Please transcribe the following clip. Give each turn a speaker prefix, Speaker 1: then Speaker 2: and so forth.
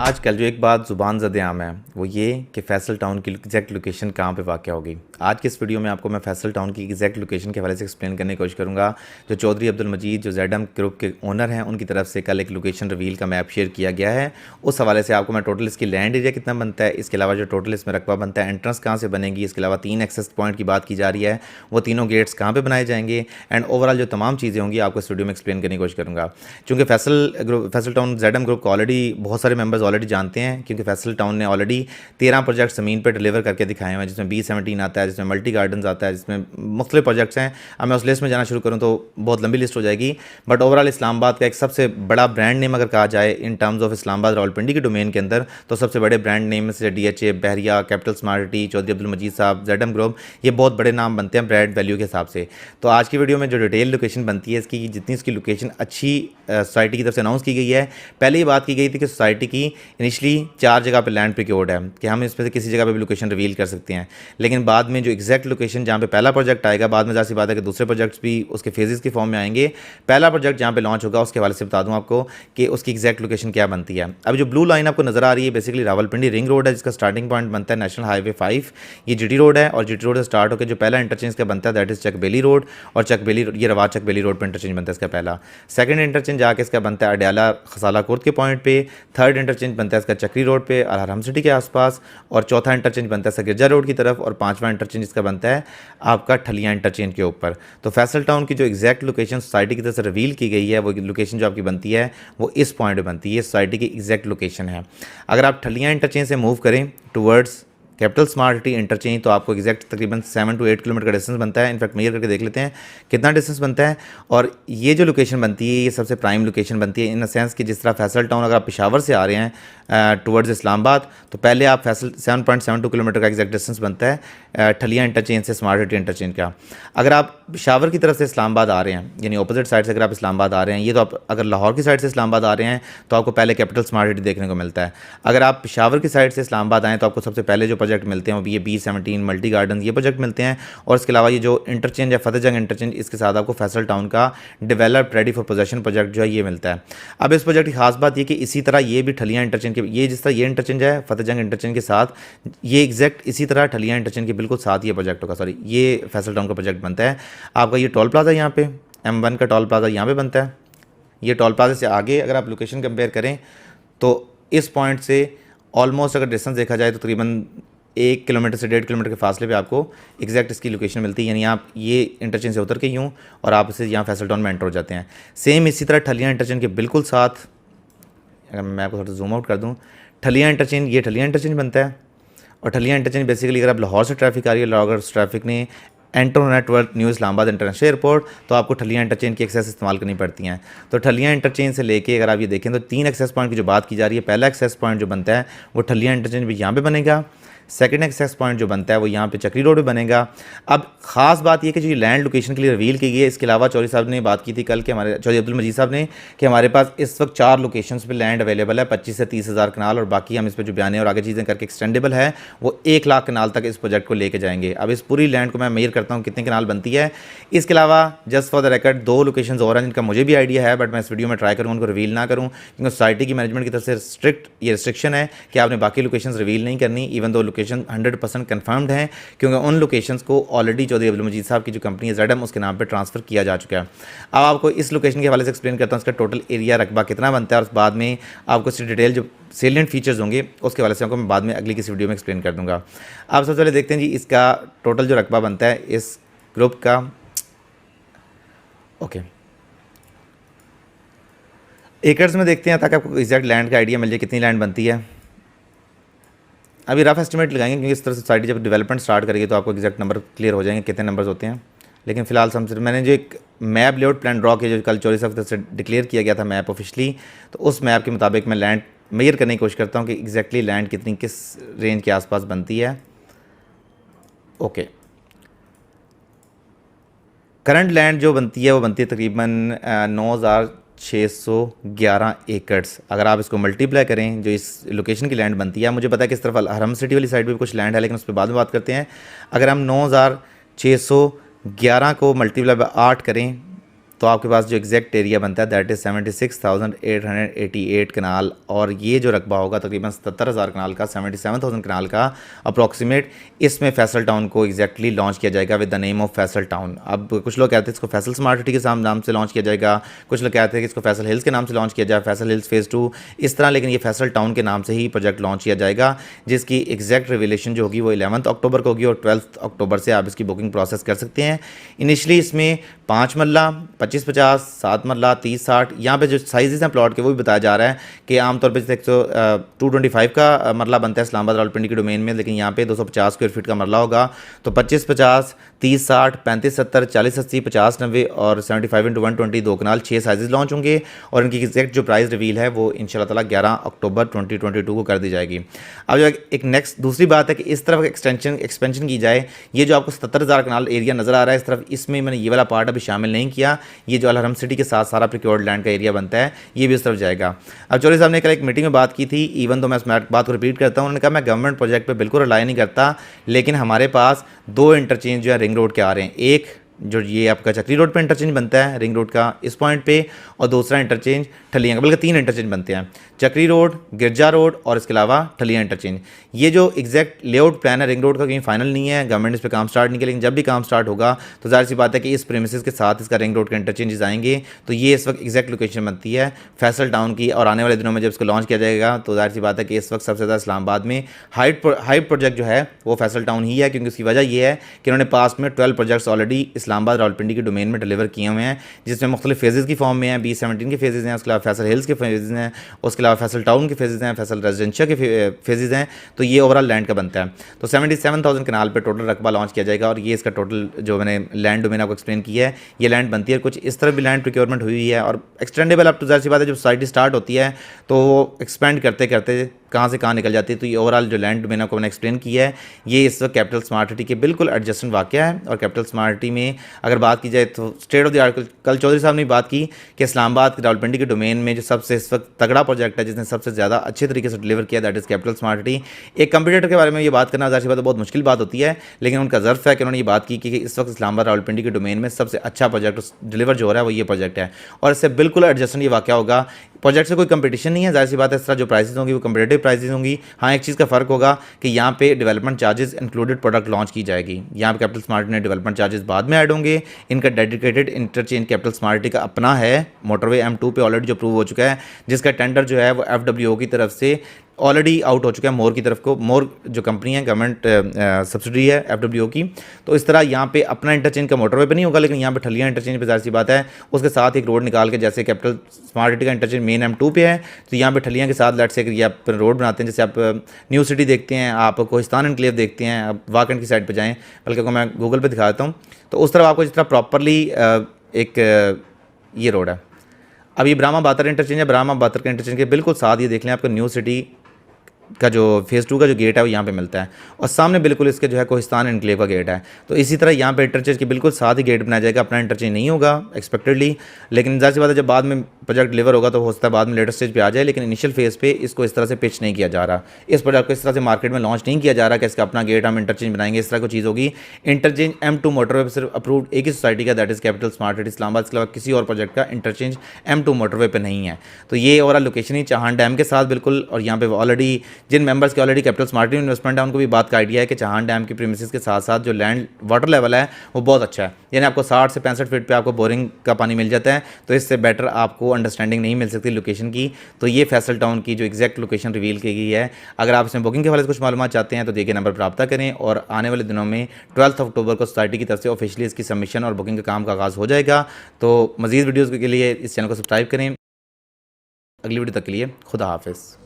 Speaker 1: आजकल जो एक बात ज़ुबान ज़द आम है वो ये कि फैसल टाउन की एग्जैक्ट लोकेशन कहाँ पे वाक़ होगी। आज के इस वीडियो में आपको मैं फैसल टाउन की एग्जैक्ट लोकेशन के हवाले से एक्सप्लेन करने की कोशिश करूँगा। जो चौधरी अब्दुल मजीद जो जेडम ग्रुप के ओनर हैं उनकी तरफ से कल एक लोकेशन रिवील का मैप शेयर किया गया है। उस हवाले से आपको मैं टोटल इसकी लैंड एरिया कितना बनता है, इसके अलावा जो टोटल इसमें रकबा बनता है, एंट्रेंस कहाँ से बनेगी, इसके अलावा 3 एक्सेस पॉइंट की बात की जा रही है, वो तीनों गेट्स कहाँ पर बनाए जाएंगे एंड ओवरऑल जो तमाम चीज़ें होंगी आपको इस वीडियो में एक्सप्लेन करने की कोशिश करूँगा। चूँकि फैसल टाउन जेडम ग्रुप को ऑलरेडी बहुत सारे मेंबर्स ऑलरेडी जानते हैं, क्योंकि फैसल टाउन ने ऑलरेडी 13 प्रोजेक्ट ज़मीन पर डिलीवर करके दिखाए हुए हैं, जिसमें B17 आता है, जिसमें मल्टी गार्डन्स आता है, जिसमें मुख्तलिफ प्रोजेक्ट्स हैं। अब मैं उस लिस्ट में जाना शुरू करूँ तो बहुत लंबी लिस्ट हो जाएगी, बट ओवरऑल इस्लामाबाद का एक सबसे बड़ा ब्रांड नेम अगर कहा जाए in terms of Islamabad Rawalpindi के डोमेन के अंदर, तो सबसे बड़े ब्रांड नेम से DHA, Bahria, capital smart city, Chaudhry Abdul Majeed Sahab, जेडम ग्रुप, ये बहुत बड़े नाम बनते हैं ब्रांड वैल्यू के हिसाब से। तो आज की वीडियो में जो डिटेल लोकेशन बनती है इसकी, जितनी इसकी लोकेशन अच्छी सोसाइटी की तरफ से अनाउंस की गई है, पहले ही बात की गई थी कि सोसाइटी की इनिशली 4 जगह पे लैंड प्रिक्योर्ड है कि हम इस पर से किसी जगह पे भी लोकेशन रिवील कर सकते हैं, लेकिन बाद में जो एग्जैक्ट लोकेशन जहाँ पे पहला प्रोजेक्ट आएगा, बाद में ज़ाहिर सी बात है कि दूसरे प्रोजेक्ट्स भी उसके फेजेस के फॉर्म में आएंगे। पहला प्रोजेक्ट जहाँ पे लॉन्च होगा उसके हवाले से बता दूँ आपको कि उसकी एग्जैक्ट लोकेशन क्या बनती है। अभी जो ब्लू लाइन आपको नजर आ रही है बेसिकली रावलपिंडी रिंग रोड है, जिसका स्टार्टिंग पॉइंट बनता है नेशनल हाईवे 5। ये GT रोड है और GT रोड से स्टार्ट होकर जो पहला इंटरचेंज का बनता है दैट इज़ चकबेली रोड, और चकबेली ये रवा चकबेली रोड पर इंटरचेंज बनता है इसका पहला। सेकंड इंटरचेंज जाके इसका बनता है अडयाला खसाला कुर्द के पॉइंट पे। थर्ड इंटरचेंज बनता है इसका चक्री रोड पे और हरम सिटी के आसपास, और चौथा इंटरचेंज बनता है गिरजा रोड की तरफ, और पांचवा इंटरचेंज इसका बनता है आपका ठलिया इंटरचेंज के ऊपर। तो फैसल टाउन की जो एग्जैक्ट लोकेशन सोसाइटी की तरफ से रिवील की गई है वो लोकेशन जो आपकी बनती है वो इस पॉइंट पर बनती है, सोसाइटी की एग्जैक्ट लोकेशन है। अगर आप ठलिया इंटरचेंज से मूव करें towards capital smart city interchange तो आपको एग्जैक्ट तकरीबन 7 to 8 किलोमीटर का डिस्टेंस बनता है। इनफैक्ट मेजर करके देख लेते हैं कितना डिस्टेंस बनता है। और ये जो लोकेशन बनती है ये सबसे प्राइम लोकेशन बनती है इन द सेंस कि जिस तरह फैसल टाउन अगर आप पेशावर से आ रहे हैं टुवर्ड्स इस्लामाबाद, तो पहले आप फैसल 7.72 किलोमीटर का एग्जैक्ट डिस्टेंस बनता है ठलिया इंटरचेंज से स्मार्ट सिटी इंटरचेंज का। अगर आप पेशावर की तरफ से इस्लामाबाद आ रहे हैं, यानी अपोजिट साइड से अगर आप इस्लामाबाद आ रहे हैं, ये तो आप अगर लाहौर की साइड से इस्लामाबाद आ रहे हैं तो आपको पहले कैपिटल स्मार्ट सिटी देखने को मिलता है। अगर आप पेशावर की साइड से इस्लामाबाद आएँ तो आपको सबसे पहले जो प्रोजेक्ट मिलते हैं वो ये B17 मल्टी गार्डन ये प्रोजेक्ट मिलते हैं, और इसके अलावा ये जो इंटरचेंज है फतेहजंग इंटरचेंज, इसके साथ आपको फैसल टाउन का developed ready for possession project जो है ये मिलता है। अब इस प्रोजेक्ट की खास बात ये कि इसी तरह ये भी ठलिया इंटरचेंज के, ये जिस तरह ये इंटरचेंज है फतेहजंग इंटरचेंज के साथ, ये एग्जैक्ट इसी तरह ठलिया इंटरचेंज के बिल्कुल साथ ये प्रोजेक्ट होगा, सॉरी ये फैसल टाउन का प्रोजेक्ट बनता है। आपका ये टोल प्लाजा यहाँ पे M1 का टोल प्लाजा यहाँ पे बनता है। ये टोल प्लाजा से आगे अगर आप लोकेशन कंपेयर करें तो इस पॉइंट से ऑलमोस्ट अगर डिस्टेंस देखा जाए तो तकरीबन 1 किलोमीटर से 1.5 किलोमीटर के फासले पे आपको एग्जैक्ट इसकी लोकेशन मिलती है, यानी आप ये इंटरचेंज से उतर के यूँ और आप इसे यहाँ फैसल टाउन में एंटर हो जाते हैं। सेम इसी तरह ठलिया इंटरचेंज के बिल्कुल साथ, अगर मैं आपको थोड़ा जूम आउट कर दूँ, ठलिया इंटरचेंज ये ठलिया इंटरचेंज बनता है। और ठलिया इंटरचेंज बेसिकली अगर आप लाहौर से ट्रैफिक आ रही है, लाहौर ट्रैफिक ने एंटर होना toward new Islamabad international airport, तो आपको ठलिया इंटरचेंज की एक्सेस इस्तेमाल करनी पड़ती हैं। तो ठलिया इंटरचेंज से लेके अगर आप ये देखें तो 3 एक्सेस पॉइंट की जो बात की जा रही है, पहला एक्सेस पॉइंट जो बनता है वो ठलिया इंटरचेंज भी यहाँ पे बनेगा, सेकंड एक्सेस पॉइंट जो बनता है वो यहाँ पे चक्री रोड पे बनेगा। अब खास बात ये कि जो ये लैंड लोकेशन के लिए रिवील की गई है, इसके अलावा चौधरी साहब ने बात की थी कल के, हमारे चौधरी अब्दुल मजीद साहब ने, कि हमारे पास इस वक्त 4 लोकेशंस पे लैंड अवेलेबल है, 25 से 30 हज़ार कनाल, और बाकी हम इस पर जो बयान और आगे चीज़ें करके एक्सटेंडेबल है वो 1 लाख कनाल तक इस प्रोजेक्ट को लेके जाएंगे। अब इस पूरी लैंड को मैं मेजर करता हूँ कितनी कनाल बनती है। इसके अलावा just for the record 2 location और हैं जिनका मुझे भी आइडिया है, बट मैं इस वीडियो में ट्राई करूँ उनको रिवील ना करूँ, क्योंकि सोसाइटी की मैनेजमेंट की तरफ से स्ट्रिक्ट ये रिस्ट्रिक्शन है कि आपने बाकी लोकेशन रिवील नहीं करनी, इवन दो लोकेशन 100% कंफर्म्ड हैं, क्योंकि उन लोकेशंस को ऑलरेडी चौधरी अब्दुल मजीद साहब की जो कंपनी है जेडम उसके नाम पे ट्रांसफ़र किया जा चुका है। अब आपको इस लोकेशन के हवाले से एक्सप्लेन करता हूँ इसका टोटल एरिया रकबा कितना बनता है, और बाद में आपको इसकी डिटेल जो सेलिएंट फीचर्स होंगे उसके हवाले से आपको मैं बाद में अगली किसी वीडियो में एक्सप्लेन कर दूँगा। आप सबसे पहले देखते हैं जी इसका टोटल जो रकबा बनता है इस ग्रुप का। ओके, एकर्स में देखते हैं ताकि आपको एग्जैक्ट लैंड का आइडिया मिल जाए कितनी लैंड बनती है। अभी रफ एस्टिमेट लगाएंगे क्योंकि इस तरह से सोसाइटी जब डेवलपमेंट स्टार्ट करेगी तो आपको एग्जैक्ट नंबर क्लियर हो जाएंगे कितने नंबर्स होते हैं। लेकिन फिलहाल मैंने जो एक मैप लेआउट प्लान ड्रॉ किया जो कल चौधरी साहब की तरफ से डिक्लेयर किया गया था मैप ऑफिशियली, तो उस मैप के मुताबिक मैं लैंड मेजर करने की कोशिश करता हूँ कि एग्जैक्टली लैंड कितनी किस रेंज के आसपास बनती है। ओके, करंट लैंड जो बनती है वो बनती है तकरीबन 9,611 एकड़्स। अगर आप इसको मल्टीप्लाई करें जो इस लोकेशन की लैंड बनती है, मुझे पता है कि इस तरफ हरम सिटी वाली साइड पे भी कुछ लैंड है लेकिन उस पर बाद में बात करते हैं। अगर हम 9,611 को मल्टीप्लाई बाय 8 करें तो आपके पास जो एग्जैक्ट एरिया बनता है दैट इज़ 76,888 कनाल, और ये जो रकबा होगा तकरीबन 77,000 कनाल का, 77,000 कनाल का अप्रॉक्सीमेट, इसमें फैसल टाउन को एग्जैक्टली लॉन्च किया जाएगा with the name of Faisal town. अब कुछ लोग कहते हैं इसको फैसल स्मार्ट सिटी के नाम से लॉन्च किया जाएगा, कुछ लोग कहते हैं कि इसको फैसल हिल्स के नाम से लॉन्च किया जाए, फैसल हिल्स फेज़ 2 इस तरह, लेकिन ये फैसल टाउन के नाम से ही प्रोजेक्ट लॉन्च किया जाएगा, जिसकी एग्जैक्ट रिवीलेशन जो होगी वो 11 अक्टूबर को होगी और 12 अक्टूबर से आप इसकी बुकिंग प्रोसेस कर सकते हैं। इनिशली इसमें 5 मरला, 25-50, 7 मरला, 30-60, यहाँ पे जो साइजेस हैं प्लॉट के वो भी बताया जा रहा है कि आमतौर पर 225 का मरला बनता है इस्लामाबाद रावलपिंडी के डोमेन में, लेकिन यहाँ पे 250 स्क्वायर फीट का मरला होगा। तो 25-50, 30-60, 35-70, 40-80, 50-90 और 75x120 2 कनाल 6 साइजेस लॉन्च होंगे, और इनकी एग्जैक्ट जो प्राइस रिवील है वो इंशाल्लाह ताला 11 अक्टूबर 2022 को कर दी जाएगी। अब जो एक नेक्स्ट दूसरी बात है कि इस तरफ एक्सपेंशन की जाए, ये जो आपको 77,000 कनाल एरिया नज़र आ रहा है इस तरफ, इसमें मैंने ये वाला पार्ट अभी शामिल नहीं किया। ये जो अलहरम सिटी के साथ सारा प्रिक्योर्ड लैंड का एरिया बनता है ये भी उस तरफ जाएगा। अब चौधरी साहब ने कल एक मीटिंग में बात की थी, इवन तो मैं इस बात को रिपीट करता हूँ, उन्होंने कहा मैं गवर्नमेंट प्रोजेक्ट पर बिल्कुल रिलाई नहीं करता, लेकिन हमारे पास 2 इंटरचेंज जो है रिंग रोड के आ रहे हैं। एक जो ये आपका चक्री रोड पे इंटरचेंज बनता है रिंग रोड का इस पॉइंट पे, और दूसरा इंटरचेंज ठलियाँ का, बल्कि 3 इंटरचेंज बनते हैं, चक्री रोड, गिरजा रोड और इसके अलावा ठलियाँ इंटरचेंज। ये जो एग्जैक्ट लेआउट प्लान है रिंग रोड का कहीं फाइनल नहीं है, गवर्नमेंट इस पर काम स्टार्ट नहीं किया, लेकिन जब भी काम स्टार्ट होगा तो जाहिर सी बात है कि इस प्रेमिसेस के साथ इसका रिंग रोड के इंटरचेंजेस आएंगे। तो ये इस वक्त एग्जैक्ट लोकेशन बनती है फैसल टाउन की, और आने वाले दिनों में जब इसको लॉन्च किया जाएगा तो जाहिर सी बात है कि इस वक्त सबसे ज़्यादा इस्लामाबाद में हाइट प्रोजेक्ट जो है वो फैसल टाउन ही है, क्योंकि उसकी वजह ये है कि उन्होंने पास में 12 प्रोजेक्ट्स ऑलरेडी इस्लामाबाद रावलपिंडी के डोमेन में डिलीवर किए हुए हैं, जिसमें मुख्तलिफ फेजेज़ की फॉर्म में हैं। B17 के फेजेज़ हैं, उसके अलावा फैसल हिल्स के फेजेज़ हैं, उसके अलावा फैसल टाउन के फेजेज़ हैं, फैसल रेजिडेंशियल के फेजेज़ हैं। तो ये ओवरऑल लैंड का बनता है। तो 77,000 कनाल पे टोटल रकबा लॉन्च किया जाएगा, और ये इसका टोटल जो मैंने लैंड डोमेन आपको एक्सप्लेन किया है, ये लैंड बनती है। कुछ इस तरह भी लैंड प्रिक्योरमेंट हुई है और एक्सटेंडेबल। अब तो जाहिर सी बात है जब सोसाइटी स्टार्ट होती है तो वो एक्सपेंड करते करते कहाँ से कहाँ निकल जाती है। तो ये ओवरऑल जो लैंड डोमेन आपको मैंने एक्सप्लेन किया है, ये इस वक्त कैपिटल स्मार्ट सिटी के बिल्कुल एडजेसेंट वाक़या है। और कैपिटल स्मार्ट सिटी में अगर बात की जाए तो स्टेट ऑफ द आर्ट, कल चौधरी साहब ने बात की कि इस्लामाबाद रावलपिंडी के डोमेन में जो सबसे इस वक्त तगड़ा प्रोजेक्ट है, जिसने सबसे ज़्यादा अच्छे तरीके से डिलीवर किया, that is capital smart city. एक कंप्यूटर के बारे में ये बात करना जाहिर सी बात है बहुत मुश्किल बात होती है, लेकिन उनका ज़र्फ है कि उन्होंने ये बात की कि इस वक्त इस्लामाबाद रावलपिंडी के डोमेन में सबसे अच्छा प्रोजेक्ट डिलीवर जो हो रहा है वो ये प्रोजेक्ट है, और इससे बिल्कुल एडजस्टेंट ये वाक़या होगा। प्रोजेक्ट से कोई कंपटीशन नहीं है, जाहिर सी बात है इस तरह जो प्राइसेस होंगी वो कंपेटिटिव प्राइसेस होंगी। हाँ, एक चीज़ का फ़र्क होगा कि यहाँ पे development charges included product launch की जाएगी। यहाँ पे कैपिटल स्मार्ट में डेवलपमेंट चार्जेस बाद में ऐड होंगे। इनका डेडिकेटेड इंटरचेंज कैपिटल स्मार्ट का अपना है, मोटरवे M2 पे ऑलरेडी जो अप्रूव हो चुका है, जिसका टेंडर जो है वो FWO की तरफ से ऑलरेडी आउट हो चुका है मोर की तरफ को। मोर जो कंपनी है गवर्नमेंट सब्सिडी है FWO की। तो इस तरह यहाँ पे अपना इंटरचेंज का मोटरवे पे नहीं होगा, लेकिन यहाँ पे ठलियाँ इंटरचेंज पे जाहिर सी बात है उसके साथ एक रोड निकाल के, जैसे कैपिटल स्मार्ट सिटी का इंटरचेंज मेन M2 पे है, तो यहाँ पे ठलियाँ के साथ लेट से ये आप रोड बनाते हैं। जैसे आप न्यू सिटी देखते हैं, आप कोहिस्तान एनक्लेव देखते हैं, आप वाकंड की साइड पर जाएँ, बल्कि मैं गूगल पर दिखा देता हूँ। तो उस तरफ आपको जिस तरह प्रॉपरली एक ये रोड है। अब ये ब्राह्मा बातर इंटरचेंज है, ब्राह्मा बातर के इंटरचेंज के बिल्कुल साथ ये देख लें आपको न्यू सिटी का जो फेज़ 2 का जो गेट है वो यहाँ पे मिलता है, और सामने बिल्कुल इसके जो है कोहिस्तान एनक्लेव का गेट है। तो इसी तरह यहाँ पे इंटरचेंज के बिल्कुल साथ ही गेट बनाया जाएगा। अपना इंटरचेंज नहीं होगा एक्सपेक्टेडली, लेकिन जाहिर सी बात है जब बाद में प्रोजेक्ट डिलीवर होगा तो हो सकता है बाद में लेटर स्टेज पे आ जाए, लेकिन इनिशियल फेज़ पे इसको इस तरह से पिच नहीं किया जा रहा। इस प्रोजेक्ट को इस तरह से मार्केट में लॉन्च नहीं किया जा रहा कि इसका अपना गेट हम इंटरचेंज बनाएंगे, इस तरह की चीज़ होगी। इंटरचेंज M2 मोटरवे पर सिर्फ अप्रूव्ड एक ही सोसाइटी का, that is capital smart city Islamabad. इसके अलावा किसी और प्रोजेक्ट का इंटरचेंज M2 मोटरवे पर नहीं है। तो ये ओवरऑल लोकेशन ही चाहान डैम के साथ बिल्कुल, और यहाँ पे ऑलरेडी जिन मेंबर्स के already capital smart city investment है उनको भी बात का आइडिया है कि चाहान डैम की प्रीमिसेस के साथ साथ जो लैंड वाटर लेवल है वो बहुत अच्छा है, यानी आपको 60 से 65 फीट पे आपको बोरिंग का पानी मिल जाता है। तो इससे बेटर आपको अंडरस्टैंडिंग नहीं मिल सकती लोकेशन की। तो ये फैसल टाउन की जो एग्जैक्ट लोकेशन रिवील की गई है। अगर आप इसमें बुकिंग के हवाले से कुछ मालूमात चाहते हैं तो देखिए नंबर पर रब्ता करें, और आने वाले दिनों में 12 अक्टूबर को सोसाइटी की तरफ से ऑफिशियली इसकी सबमिशन और बुकिंग का काम का आगाज़ हो जाएगा। तो मज़ीद वीडियोज़ के लिए इस चैनल को सब्सक्राइब करें। अगली वीडियो तक के लिए खुदा हाफिज़।